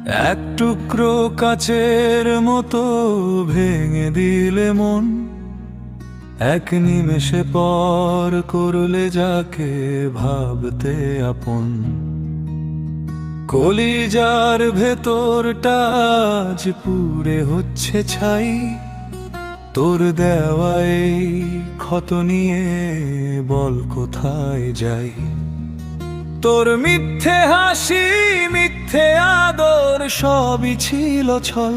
এক টুকরো কাচের মতো ভেঙে দিলে মন, এক নিমেষে পর করলে যাকে ভাবতে আপন। কলিজার ভেতরটা আজ পুড়ে হচ্ছে ছাই, তোর দেওয়া এই ক্ষত নিয়ে বল কোথায় যাই। তোর মিথ্যে হাসি মিথ্যে আদর সবই ছিল ছল,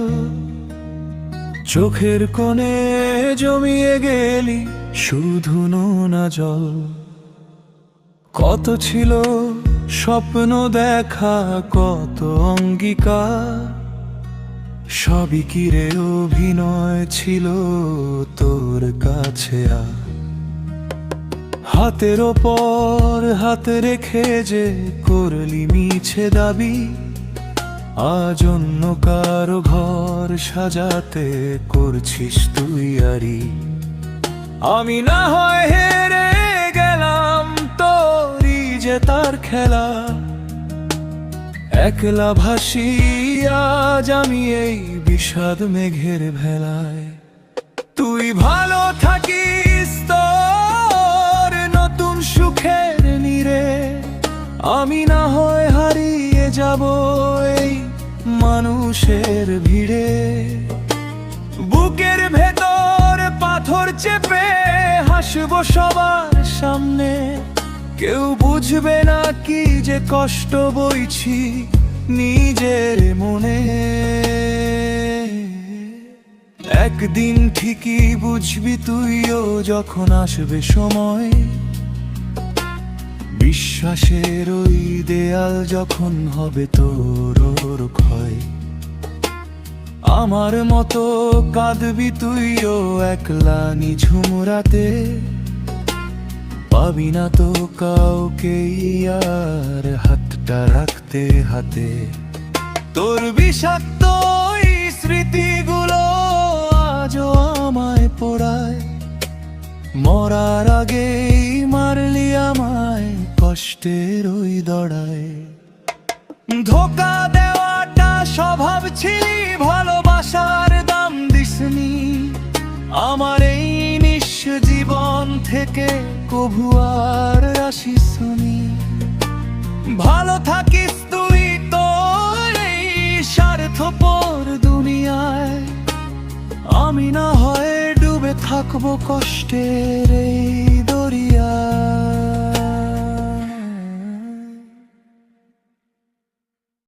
চোখের কোণে জমিয়ে গেলি শুধু নোনা জল। কত ছিল স্বপ্ন দেখা, কত অঙ্গীকার, সবই কি রে অভিনয় ছিল তোর কাছে। হাতের ওপর হাত রেখে যে করলি মিছে দাবি, আজ অন্য কারো ঘর সাজাতে করছিস তুই আরি। আমি না হয় হেরে গেলাম তোরই যে তার খেলা, একলা ভাসি আজ আমি এই বিষাদ মেঘের ভেলায়। তুই ভালো থাকিস তোর নতুন সুখের নীড়ে, আমি না হয় হারিয়ে যাব এই মানুষের ভিড়ে। বুকের ভেতর পাথর চেপে হাসবো সবার সামনে, কেউ বুঝবে না কি যে কষ্ট বইছি নিজের মনে। একদিন ঠিকই বুঝবি তুইও যখন আসবে সময়, বিশ্বাসের ওই দেয়াল যখন হবে তোর ক্ষয়। আমার মতো কাঁদবি তুইও একলা নিঝুম রাতে, পাবি না তো কাউকে আর হাতটা রাখতে হাতে। তোর বিষাক্ত স্মৃতিগুলো আজও আমায় পোড়ায়, মরার আগেই মারলি আমায় কষ্টের ওই দড়ায়। ধোকা দেওয়াটা স্বভাব ছিলি, ভালোবাসার দাম দিসনি, আমার এই নিঃস্ব জীবন থেকে কভু আর আসিসনি। ভালো থাকিস তুই তোর এই স্বার্থপর দুনিয়ায়, আমি না হয় ডুবে থাকবো কষ্টের